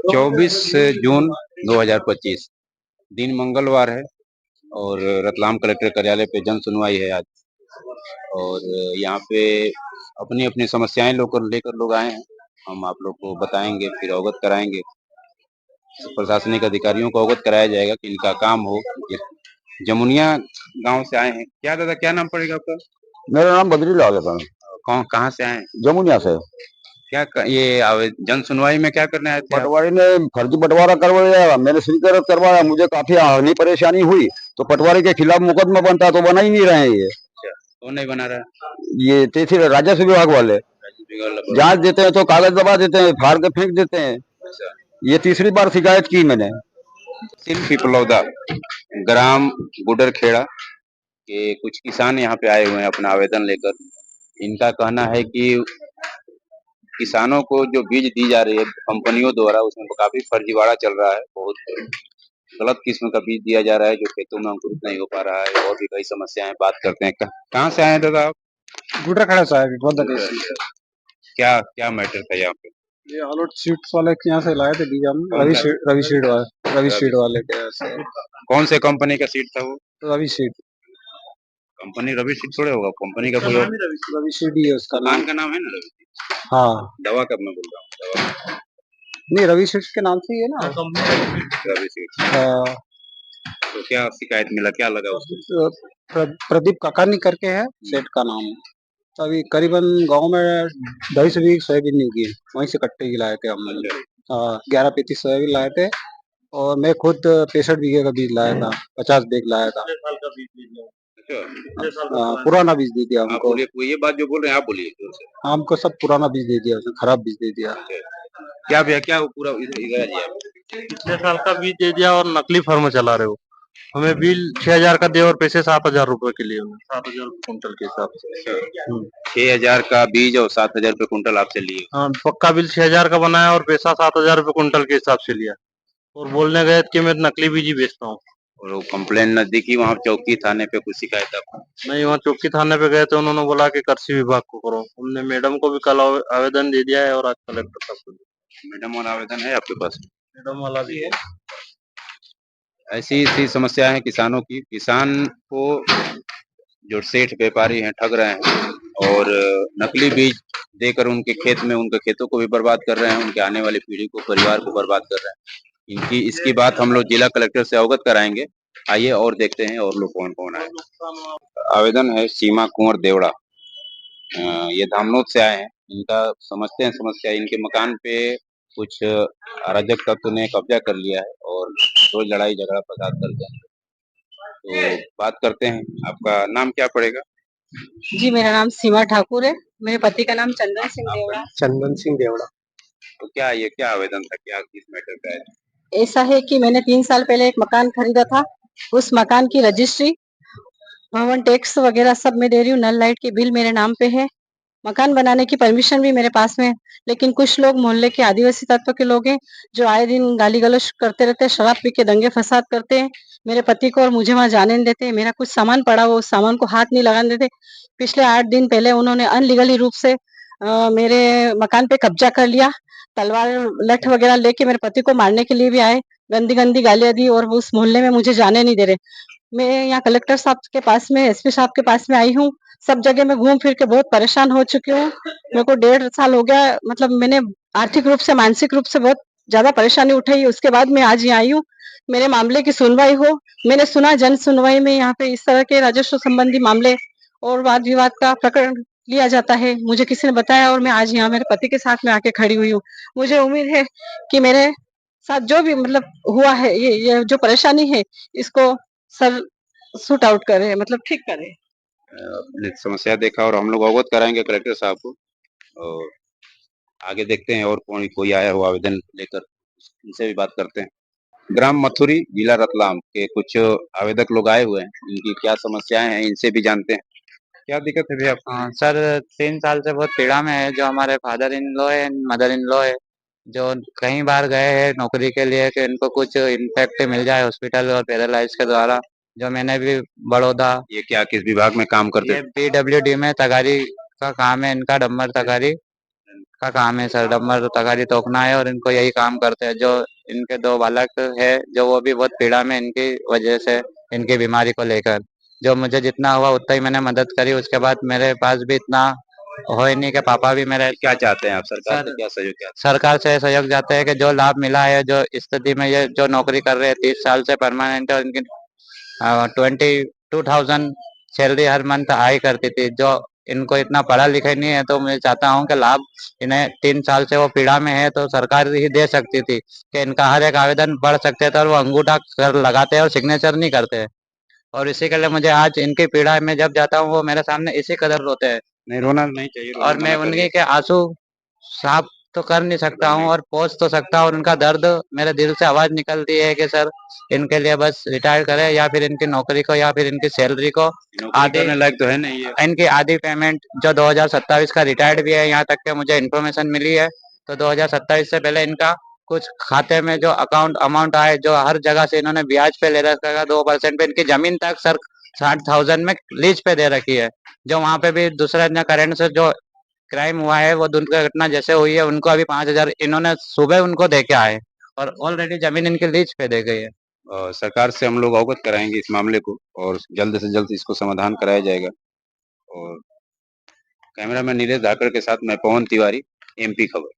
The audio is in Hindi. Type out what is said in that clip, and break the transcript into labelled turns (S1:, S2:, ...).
S1: 24 जून 2025 दिन मंगलवार है और रतलाम कलेक्टर कार्यालय पे जन सुनवाई है आज। और यहाँ पे अपनी अपनी समस्याएं लेकर लोग आए हैं। हम आप लोग को बताएंगे, फिर अवगत कराएंगे, प्रशासनिक अधिकारियों को अवगत कराया जाएगा कि इनका काम हो। जमुनिया गांव से आए हैं। क्या दादा, क्या नाम पड़ेगा आपका?
S2: मेरा नाम बद्रीलाल है।
S1: कौन, कहाँ से आए हैं?
S2: जमुनिया से।
S1: ये जन सुनवाई में क्या करने आए थे आप?
S2: पटवारी ने फर्जी बंटवारा करवाया, मैंने स्वीकृत करवाया, मुझे काफी हानि परेशानी हुई, तो पटवारी के खिलाफ मुकदमा बनता तो बना ही नहीं रहे हैं। ये
S1: कौन नहीं बना रहा?
S2: ये तहसील राजस्व विभाग वाले जांच देते हैं तो कागज दबा देते हैं, फाड़ के फेंक देते हैं। ये तीसरी बार शिकायत की मैंने।
S1: पिपलौदा ग्राम गुडरखेड़ा के कुछ किसान यहाँ पे आए हुए हैं अपना आवेदन लेकर। इनका कहना है कि किसानों को जो बीज दी जा रही है कंपनियों द्वारा, उसमें काफी फर्जीवाड़ा चल रहा है। बहुत गलत किस्म का बीज दिया जा रहा है जो खेतों में अंकुरित नहीं हो पा रहा है, और भी कई समस्याएं। बात करते हैं। कहाँ से आए हैं दादा आप?
S3: गुडरखेड़ा साहब।
S1: क्या क्या मैटर था यहाँ पे?
S3: ये ऑल आउट सीड्स वाले के यहाँ से लाए थे बीज हम। रवि सीड वाले के यहाँ से।
S1: कौन से कंपनी का सीड था वो?
S3: Ravi seed.
S1: Company Ravi seed थोड़े होगा, कंपनी का कोई
S3: रवि सीड ही है उसका
S1: दुकान का नाम है ना रवि सीड।
S3: हाँ,
S1: दवा कब मैं बोल रहा हूँ, दवा
S3: नहीं रवि सीड्स के नाम से ही है ना।
S1: रवि सीड।
S3: हाँ।
S1: तो क्या शिकायत मिला, क्या लगा उसको?
S3: प्रदीप काकानी करके है सेठ का नाम। अभी करीबन गांव में 250 बीघ सोयाबीन नहीं की, वहीं से कट्टे ही लाए थे हम। 11-35 सोयाबीन लाए थे, और मैं खुद 65 बीघे का बीज लाया था, 50 बैग लाया था। पुराना बीज दे दिया हमको।
S1: ये बात जो बोल रहे हैं आप बोलिए।
S3: हमको सब पुराना बीज दे दिया, खराब बीज दे दिया।
S1: क्या भैया, क्या पूरा
S4: पिछले साल का बीज दे दिया और नकली फर्म चला रहे हो। हमें बिल 6,000 का दे और पैसे 7,000 रुपए के लिए, 7,000 कुंटल के हिसाब से।
S1: 6,000 का बीज और 7,000 रुपए कुंटल आपसे लिए?
S4: हाँ, पक्का बिल 6,000 का बनाया और पैसा 7,000 रुपए कुंटल के हिसाब से लिया, और बोलने गए कि मैं नकली बीज ही बेचता हूँ।
S1: और वो कंप्लेन नजदीकी वहाँ चौकी थाने पे कुछ शिकायत आपको?
S4: नहीं, वहाँ चौकी थाने पे गए थे, उन्होंने बोला कि कृषि विभाग को करो। हमने मैडम को भी कल आवेदन दे दिया है और आज कलेक्टर साहब को।
S1: मैडम वाला आवेदन है आपके पास?
S4: मैडम वाला भी है।
S1: ऐसी समस्या है किसानों की। किसान को जो सेठ व्यापारी हैं ठग रहे हैं और नकली बीज देकर उनके खेत में, उनके खेतों को भी बर्बाद कर रहे हैं, उनके आने वाली पीढ़ी को, परिवार को बर्बाद कर रहे हैं। इसकी बात हम लोग जिला कलेक्टर से अवगत कराएंगे। आइए और देखते हैं और लोग कौन कौन आए। आवेदन है सीमा कुंवर देवड़ा, ये धामनोद से आए हैं। इनका समझते हैं समस्या। इनके मकान पे कुछ अराजक तत्व ने कब्जा कर लिया है और रोज लड़ाई झगड़ा फसाद करते हैं। तो बात करते हैं। आपका नाम क्या पड़ेगा?
S5: जी, मेरा नाम सीमा ठाकुर है। मेरे पति का नाम चंदन सिंह देवड़ा।
S3: चंदन सिंह देवड़ा।
S1: तो ये क्या आवेदन था, क्या किस मैटर का है?
S5: ऐसा है कि मैंने 3 साल पहले एक मकान खरीदा था। उस मकान की रजिस्ट्री, भवन टैक्स वगैरह सब मैं दे रही हूँ। नल लाइट के बिल मेरे नाम पे है। मकान बनाने की परमिशन भी मेरे पास में है। लेकिन कुछ लोग मोहल्ले के आदिवासी तत्व के लोग हैं जो आए दिन गाली गलौज करते रहते हैं, शराब पी के दंगे फसाद करते हैं। मेरे पति को और मुझे वहां जाने नहीं देते। मेरा कुछ सामान पड़ा हुआ, उस सामान को हाथ नहीं लगाने देते। पिछले 8 दिन पहले उन्होंने अनलीगली रूप से मेरे मकान पे कब्जा कर लिया। तलवार लठ वगैरह लेके मेरे पति को मारने के लिए भी आए। गंदी गंदी गालियां दी और उस मोहल्ले में मुझे जाने नहीं दे रहे। मैं यहाँ कलेक्टर साहब के पास में, एसपी साहब के पास में आई हूँ। सब जगह मैं घूम फिर के बहुत परेशान हो चुकी हूँ। मेरे को 1.5 साल हो गया, मतलब मैंने आर्थिक रूप से, मानसिक रूप से बहुत ज्यादा परेशानी उठाई। उसके बाद मैं आज यहाँ आई हूँ, मेरे मामले की सुनवाई हो। मैंने सुना जन सुनवाई में यहाँ पे इस तरह के राजस्व संबंधी मामले और वाद विवाद का प्रकरण लिया जाता है, मुझे किसी ने बताया, और मैं आज यहाँ मेरे पति के साथ में आके खड़ी हुई हूँ। मुझे उम्मीद है कि मेरे साथ जो भी मतलब हुआ है, ये जो परेशानी है, इसको सर सूट आउट करे, मतलब ठीक करे।
S1: समस्या देखा और हम लोग अवगत कराएंगे कलेक्टर साहब को, और आगे देखते हैं और कोई आया हुआ आवेदन लेकर, इनसे भी बात करते हैं। ग्राम मथुरी, जिला रतलाम के कुछ आवेदक लोग आए हुए हैं। इनकी क्या समस्याएं हैं, इनसे भी जानते हैं। क्या दिक्कत है भैया?
S6: सर 3 साल से बहुत पीड़ा में है। जो हमारे फादर इन लॉ है, मदर इन लॉ है, जो कई बार गए हैं नौकरी के लिए कि इनको कुछ इम्पैक्ट मिल जाए हॉस्पिटल और पैरालाइज के द्वारा। जो मैंने भी बड़ौदा,
S1: ये क्या किस विभाग में काम करते हैं?
S6: PWD में तगारी का काम है इनका, डम्बर तगारी का काम है सर, डम्बर तगारी तोड़ना है और इनको यही काम करते हैं। जो इनके 2 बालक है जो वो भी बहुत पीड़ा में इनकी वजह से, इनकी बीमारी को लेकर। जो मुझे जितना हुआ उतना ही मैंने मदद करी, उसके बाद मेरे पास भी इतना हो ही नहीं कि पापा भी मेरे।
S1: क्या चाहते हैं आप सरकार
S6: सर
S1: से क्या सहयोग चाहते
S6: सरकार से सहयोग चाहते हैं कि जो लाभ मिला है, जो स्थिति में ये जो नौकरी कर रहे हैं 30 साल से परमानेंट है, और इनकी 22,000 सैलरी हर मंथ आया करती थी। जो इनको इतना पढ़ा लिखा ही नहीं है, तो मैं चाहता हूँ कि लाभ इन्हें 3 साल से वो पीड़ा में है तो सरकार ही दे सकती थी कि इनका हर एक आवेदन पढ़ सकते थे, और वो अंगूठा कर लगाते हैं और सिग्नेचर नहीं करते। और इसी के लिए मुझे आज इनकी पीड़ा में जब जाता हूँ वो मेरे सामने इसी कदर रोते हैं,
S1: नहीं रोना नहीं चाहिए, रोना
S6: और मैं
S1: मना
S6: उनके
S1: करिए।
S6: के आंसू साफ तो कर नहीं सकता हूँ और पोंछ तो सकता हूँ, और उनका दर्द मेरे दिल से आवाज निकलती है कि सर इनके लिए बस रिटायर करें, या फिर इनकी नौकरी को या फिर इनकी सैलरी को
S1: नौकरी
S6: आधी,
S1: करने लायक तो है नहीं ये।
S6: इनकी आधी पेमेंट जो 2027 का रिटायर्ड भी है, यहाँ तक के मुझे इन्फॉर्मेशन मिली है, तो 2027 से पहले इनका कुछ खाते में जो अमाउंट आए, जो हर जगह से इन्होंने ब्याज पे ले रखा है 2% पे, इनकी जमीन तक सर 60,000 में लीज पे दे रखी है। जो वहाँ पे भी दूसरा करंट से जो क्राइम हुआ है, वो दुर्घटना जैसे हुई है, उनको अभी 5,000 इन्होंने सुबह उनको दे के आए, और ऑलरेडी जमीन इनकी लीज पे दे गई है।
S1: सरकार से हम लोग अवगत कराएंगे इस मामले को और जल्द से जल्द इसको समाधान कराया जाएगा। और कैमरामैन नीलेश धाकड़ के साथ मैं पवन तिवारी, MP खबर।